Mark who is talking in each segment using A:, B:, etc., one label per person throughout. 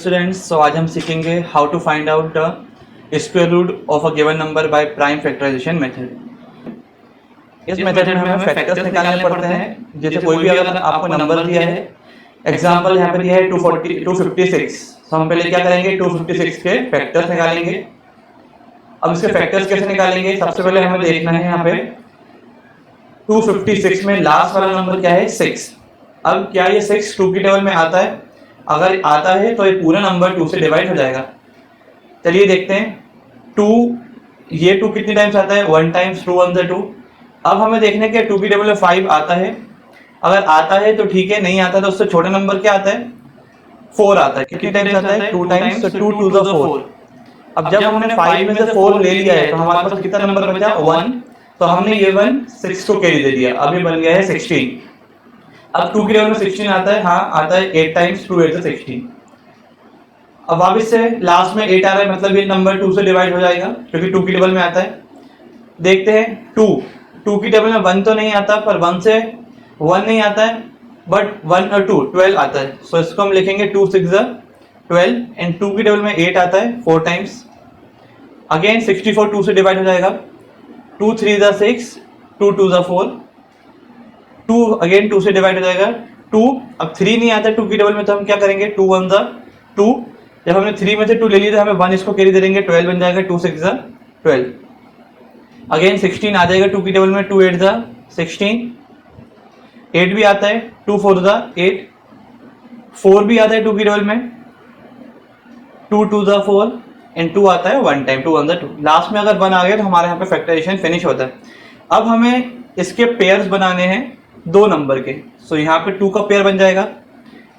A: Students, सो आज हम सीखेंगे how to find out the square root of a given number by prime factorisation method. इस method में हमें फैक्टर्स निकालने पड़ते हैं। जैसे कोई भी अगर आपको नंबर दिया है, एग्जांपल यहाँ पे दिया है 256, तो हम पहले क्या करेंगे, 256 के फैक्टर्स निकालेंगे। अब इसके फैक्टर्स कैसे निकालेंगे, सबसे पहले हमें देखना है यहाँ पे 256 में लास्ट वाला नंबर क्या है, 6। अब क्या ये 6 2 की टेबल में आता है? अगर आता है तो ये पूरा नंबर 2 से डिवाइड हो जाएगा। चलिए देखते हैं 2, ये 2 कितनी टाइम्स आता है, 1 टाइम्स, 2 1 2। अब हमें देखना है कि 2 की टेबल में 5 आता है। अगर आता है तो ठीक है, नहीं आता तो उससे छोटा नंबर क्या आता है, 4 आता है। कितनी टाइम्स आता है, 2 टाइम्स, तो 2 2 4। अब जब हमने 5 में से 4 ले लिया है तो हमारे पास कितना नंबर बचा, 1। तो हमने ये 1 6 को कैरी दे दिया, अब ये बन गया है 16। अब 2 की टेबल में 16 आता है, हाँ आता है, 8 टाइम्स 2 8 16। अब वापस से लास्ट में 8 आ रहा है, मतलब ये नंबर 2 से डिवाइड हो जाएगा क्योंकि 2 की टेबल में आता है। देखते हैं 2 की टेबल में 1 तो नहीं आता, पर 1 से 1 नहीं आता है, बट 1 और 2 12 आता है। सो इसको हम लिखेंगे 2 6 12, एंड 2 की टेबल में 8 आता है 4 टाइम्स। अगेन 64 2 से डिवाइड हो जाएगा, 2 3 6, 2 2 4, 2 अगेन 2 से डिवाइड हो जाएगा 2। अब 3 नहीं आता 2 की टेबल में, तो हम क्या करेंगे, 2 1 2। जब हमने 3 में से 2 ले लिया तो हमें 1 इसको कैरी दे देंगे, 12 बन जाएगा, 2 6 12। अगेन 16 आ जाएगा 2 की टेबल में, 2 8 16। 8 भी आता है, 2 4 8। 4 भी आता है 2 की टेबल में, 2 2 4, एंड 2 आता है 1 टाइम, 2 1 2। लास्ट में अगर 1 आ गया तो हमारे यहाँ पे फैक्टराइजेशन फिनिश होता है। अब हमें इसके पेयर्स बनाने हैं 2 नंबर के। सो यहाँ पे 2 का पेयर बन जाएगा,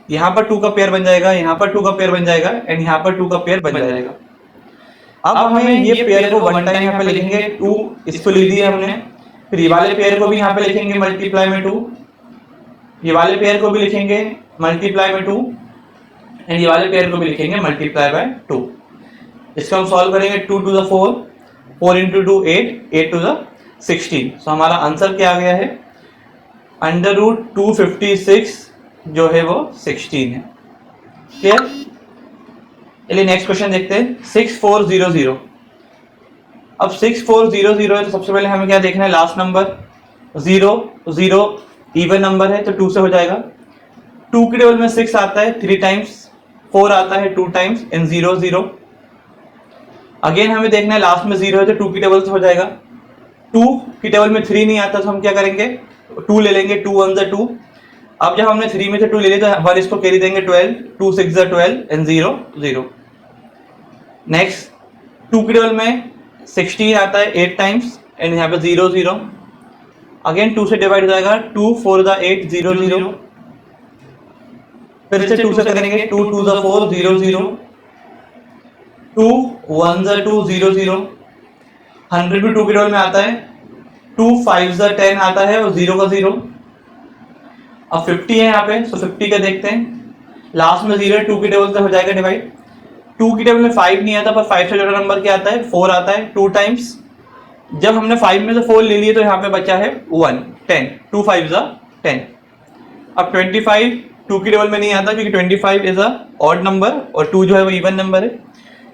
A: यहाँ पर 2 का पेयर बन जाएगा, यहाँ पर 2 का पेयर बन जाएगा, एंड यहाँ पर 2 का पेयर बन जाएगा। अब हमें ये पेयर को 1 टाइम यहाँ पे लिखेंगे, 2 इसको ले दिया हमने, फिर ये वाले पेयर को भी यहाँ पे लिखेंगे मल्टीप्लाई में 2, ये वाले पेयर को भी लिखेंगे मल्टीप्लाई में 2, एंड ये वाले पेयर को भी लिखेंगे मल्टीप्लाई बाय 2। इसको हम सॉल्व करेंगे, 2 2 4, 4 इंटू 2 8, 8 2 16। सो हमारा आंसर क्या आ गया है, अंडर रूट 256 जो है वो 16 है। क्लियर? चलिए नेक्स्ट क्वेश्चन देखते हैं, 6400। अब 6400 है तो सबसे पहले हमें क्या देखना है, लास्ट नंबर 0 0 इवन नंबर है तो 2 से हो जाएगा। 2 की टेबल में 6 आता है 3 टाइम्स, 4 आता है 2 टाइम्स, एंड 0 0। अगेन हमें देखना है लास्ट में 0 है तो 2 की टेबल से हो जाएगा। 2 की टेबल में 3 नहीं आता तो हम क्या करेंगे, 2 ले लेंगे, 2 1 2। अब जब हमने 3 में से 2 ले लिया तो 1 इसको कैरी देंगे, 12, 2 6 12, एंड 0 0। नेक्स्ट 2 की टेबल में 16 आता है 8 टाइम्स, एंड यहाँ पे 0 0। अगेन 2 से डिवाइड हो जाएगा, 2 4 8 0 0। फिर से 2 से करेंगे, 2 2 4 0 0, 2 1 2 0 0। 100 भी 2 की टेबल में आता है, 2 5 10 आता है और 0 का 0। अब 50 है यहाँ पे, तो 50 का देखते हैं, लास्ट में 0 है, 2 की टेबल से हो जाएगा डिवाइड। 2 की टेबल में 5 नहीं आता, पर 5 से छोटा नंबर क्या आता है, 4 आता है 2 टाइम्स। जब हमने 5 में से 4 ले लिए तो यहाँ पे बचा है 1 10, 2 5 10। अब 25 2 की टेबल में नहीं आता क्योंकि 25 इज अ ऑड नंबर और 2 जो है वो इवन नंबर है।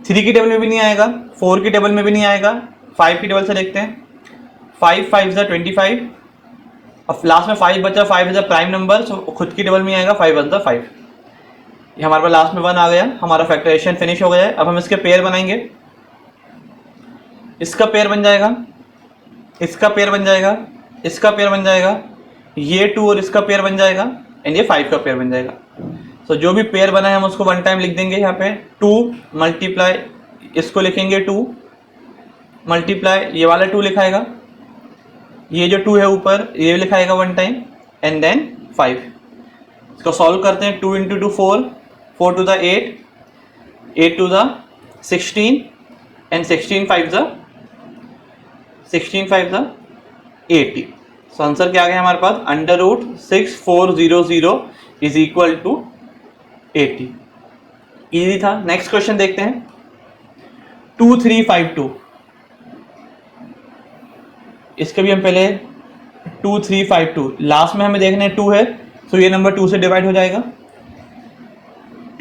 A: 3 की टेबल में भी नहीं आएगा, 4 की टेबल में भी नहीं आएगा। 5 की टेबल से देखते हैं, 5 5 25। अब लास्ट में 5 बचा, 5 is a prime number, so खुद की टेबल में आएगा, 5 1 5। ये हमारे पास लास्ट में 1 आ गया, हमारा फैक्टराइजेशन फिनिश हो गया है। अब हम इसके पेयर बनाएंगे, इसका पेयर बन जाएगा, इसका पेयर बन जाएगा, इसका पेयर बन जाएगा, ये 2 और इसका पेयर बन जाएगा, एंड ये 5 का पेयर बन जाएगा। सो जो भी पेयर बना है हम उसको 1 टाइम लिख देंगे यहाँ पे, 2 मल्टीप्लाई, इसको लिखेंगे 2 मल्टीप्लाई, ये वाला 2 लिखाएगा, ये जो 2 है ऊपर ये लिखाएगा 1 टाइम, एंड देन 5। इसको सॉल्व करते हैं, 2 इंटू 2 4, 4 2 8, 8 2 16, एंड 16 5 80। सो आंसर क्या आ गया हमारे पास, under root 6400 is equal to 80। Easy था। नेक्स्ट क्वेश्चन देखते हैं, 2352। इसके भी हम पहले 2352, लास्ट में हमें देखना है 2 है, तो ये नंबर 2 से डिवाइड हो जाएगा।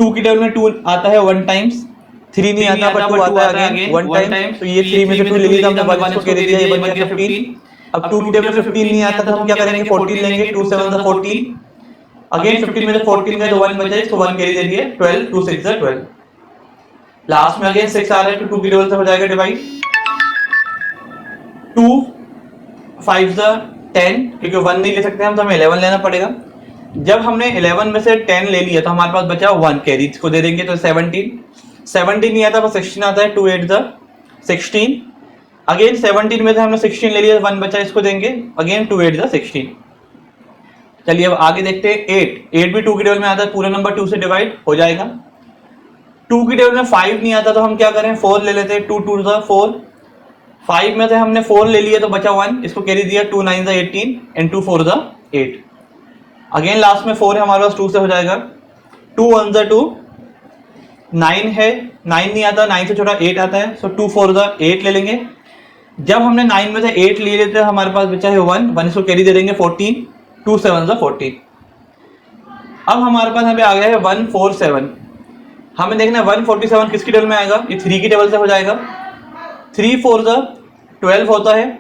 A: 2 की टेबल में 2 आता है 1 टाइम्स, 3 नहीं आता पर 2 आता है अगेन 1 टाइम, तो ये 3 में से 2 ले लिया हमने, 1 इसको कैरी दिया, ये बन गया 15। अब 2 की टेबल में 15 नहीं आता तो हम क्या करेंगे, 14 लेंगे, 2 7 14, अगेन 15 में से 14 गए तो 1 बचा, इसको 1 कैरी दे दिए, 12, 2 6 12। लास्ट में अगेन 6 आ रहा है तो 2 की टेबल से हो जाएगा डिवाइड, 2 5 10, क्योंकि 1 नहीं ले सकते हम तो हमें 11 लेना पड़ेगा। जब हमने 11 में से 10 ले लिया तो हमारे पास बचा 1 कैरी, इसको दे देंगे तो 17 नहीं आता पर 16 आता है, 2 8 16, अगेन 17 में से हमने 16 ले लिया, 1 बचा, इसको देंगे अगेन 2 8 16। चलिए अब आगे देखते हैं 8 भी 2 की टेबल में आता है, पूरा नंबर 2 से डिवाइड हो जाएगा। 2 की टेबल में 5 नहीं आता तो हम क्या करें, 4 ले लेते हैं, 2 2 4, 5 में से हमने 4 ले लिया तो बचा 1, इसको कैरी दिया, 2 9 18 एंड 2 4 8, अगेन लास्ट में 4 है हमारे पास, 2 से हो जाएगा, 2 1 2, 9 है, 9 नहीं आता, 9 से छोटा 8 आता है, सो 2 4 8 ले लेंगे। जब हमने 9 में से 8 ले लेते हैं हमारे पास बचा है 1 इसको कैरी दे देंगे, 14, 2 7 14। अब हमारे पास यहाँ पे आ गया है 147, हमें देखना है 147 किसकी टेबल में आएगा, ये 3 की टेबल से हो जाएगा, 3 4 12 होता है,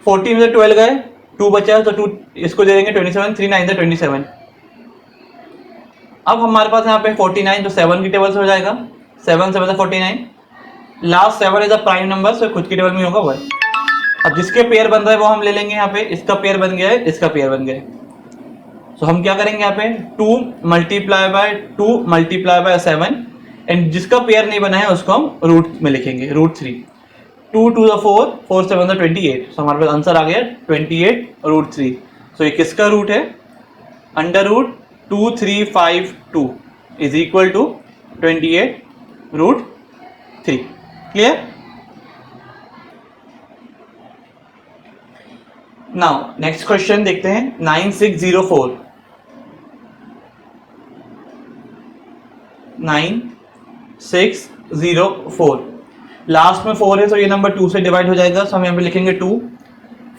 A: 14 में से 12 गए, 2 बचा है तो 2 इसको दे देंगे 27, 3 9 27। अब हमारे पास यहाँ पे 49 तो 7 की टेबल से हो जाएगा, 7 7 49, last 7 is a prime number, so खुद की टेबल में होगा 1। अब जिसके पेयर बन रहा है वो हम ले लेंगे, यहाँ पे इसका पेयर बन गया है, इसका पेयर बन गया है, सो हम क्या करेंगे यहाँ पे 2 मल्टीप्लाई बाय 7, एंड जिसका पेयर नहीं बना है उसको हम रूट में लिखेंगे, √3, 2 2 4 4 7 28, सो हमारे पास आंसर आ गया 28 √3। सो ये किसका रूट है, √2352 is equal to 28 √3। Clear? Now next question देखते हैं, 9604, 9604, लास्ट में 4 है तो ये नंबर 2 से डिवाइड हो जाएगा, सो हम यहाँ पे लिखेंगे 2।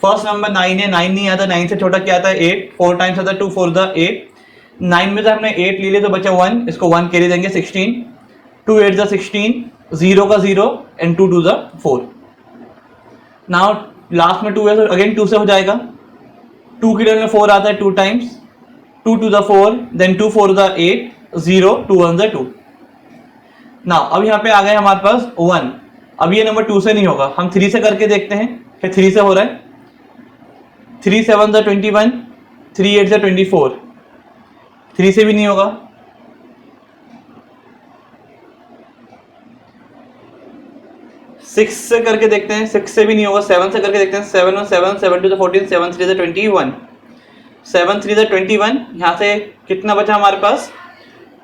A: फर्स्ट नंबर 9 है, 9 नहीं आता, 9 से छोटा क्या आता है 8, 4 टाइम्स आता है 2 4 8, 9 में से हमने 8 ले लिया तो बचा 1, इसको 1 कैरी देंगे, 16, 2 8 16, 0 का 0 एंड 2 2 4। नाउ लास्ट में 2 है तो अगेन 2 से हो जाएगा, 2 की टेबल में 4 आता है 2 टाइम्स, 2 2 4, देन 2 4 8, 0 2 1 2। नाउ अब यहाँ पे आ गए हमारे पास 1, अब ये नंबर 2 से नहीं होगा, हम 3 से करके देखते हैं, फिर 3 से हो रहा है, 3 7 21, 3 8 24, 3 से भी नहीं होगा, 6 से करके देखते हैं, 6 से भी नहीं होगा, 7 से करके देखते हैं, 7 1 7 7 2 14, 7 3 21, 7 3 21, यहाँ से कितना बचा हमारे पास,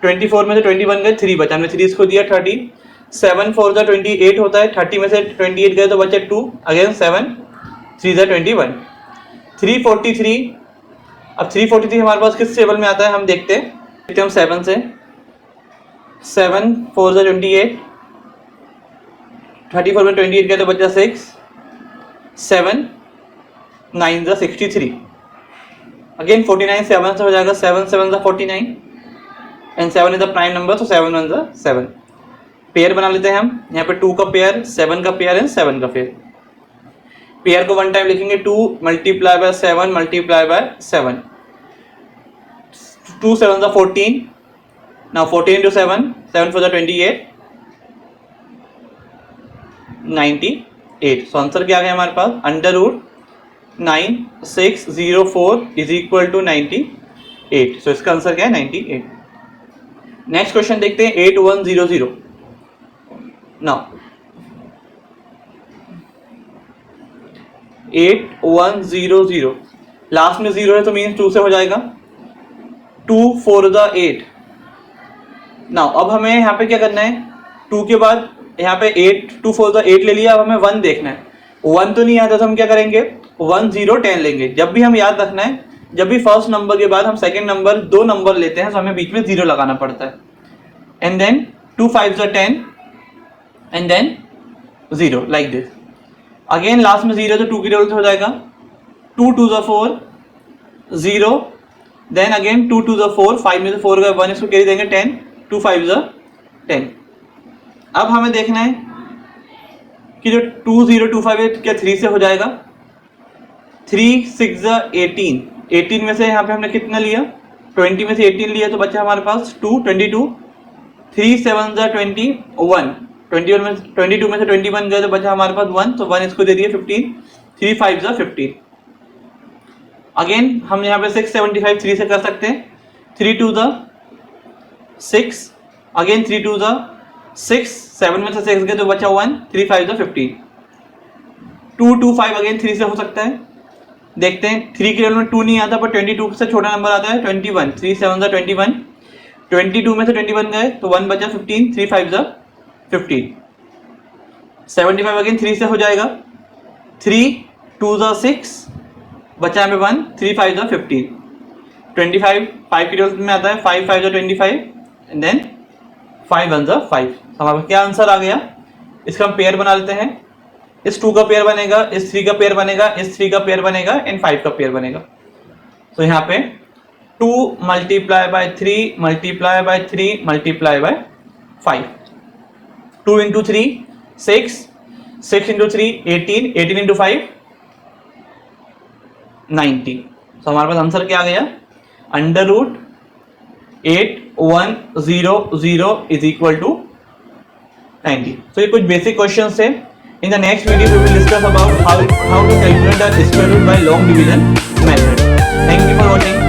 A: 24 में से 21 गए, 3 बचा, हमने 3 इसको दिया 30, 7 4 28 होता है, 30 में से 28 गए तो बचा 2, अगेन 7 3 21, 343। अब 343 हमारे पास किस टेबल में आता है हम देखते हैं, हम 7 से, 7 4 28, 34 में 28 गए तो बचा 6, 7 9 63, अगेन 49 7 से हो जाएगा, 7 7 49 and 7 is the prime number, so 7 1 7। Pair बना लेते हैं हम, यहाँ पे 2 का पेयर, 7 का पेयर एंड 7 का पेयर। पेयर को 1 टाइम लिखेंगे, 2 multiply bye 7 multiply by 7, 2 7 14, now 14 into 7, 7 4 28, 98। So answer क्या आ गया हमारे पास, √9604 इज इक्वल टू 98। सो इसका आंसर क्या है 98। नेक्स्ट क्वेश्चन देखते हैं 8100। नाउ 8100, लास्ट में 0 है तो मीन्स 2 से हो जाएगा, 2 4 8। नाउ अब हमें यहाँ पे क्या करना है, 2 के बाद यहाँ पे 8, 2 4 8 ले लिया, अब हमें 1 देखना है, 1 तो नहीं आता तो हम क्या करेंगे 1 0 10 लेंगे। जब भी हम याद रखना है, जब भी फर्स्ट नंबर के बाद हम सेकंड नंबर 2 नंबर लेते हैं तो हमें बीच में 0 लगाना पड़ता है, and then 2 5 10 and then 0 like this. Again last में 0 तो 2 की टेबल से हो जाएगा, 2 2 4 0, देन अगेन 2 2 4, 5 में से 4 गए 1, इसको कैरी देंगे 10, 2 5 10। अब हमें देखना है कि जो 2025 है क्या 3 से हो जाएगा। 3 6 18, 18 में से यहाँ पे हमने कितना लिया, 20 में से 18 लिया तो बचा हमारे पास 2 22, 3 7 21, 21 में 22 में से 21 गए तो बचा हमारे पास 1, तो 1 इसको दे दिए 15, 3 5 15। अगेन हम यहाँ पे 675 3 से कर सकते हैं, 3 2 6, अगेन 3 2 6, 7 में से 6 गए तो बचा 1, 3 5 15, 2 2 5 अगेन 3 से हो सकता है। देखते हैं 3 के टेबल में 2 नहीं आता पर 22 से छोटा नंबर आता है 21, 3 7 21, 22 में से 21 गए तो 1 बचा 15, 3 5 15, 75 अगेन 3 से हो जाएगा, 3 2 6, बचा हमें 1, 3 5 15, 25 5 के टेबल में आता है 5 5 25 एंड देन 5 1 5। हमारा क्या आंसर आ गया, इसका हम पेयर बना लेते हैं। इस 2 का पेयर बनेगा, इस 3 का पेयर बनेगा, इस 3 का पेयर बनेगा एंड 5 का पेयर बनेगा। तो यहाँ पे 2 multiply by 3 multiply by 3 multiply by 5, 2 into 3 6, 6 into 3 18, 18 into 5 90। तो हमारे पास आंसर क्या आ गया, under root 8100 is equal to 90। तो ये कुछ बेसिक क्वेश्चन थे। In the next video, we will discuss about how to calculate the square root by long division method. Thank you for watching.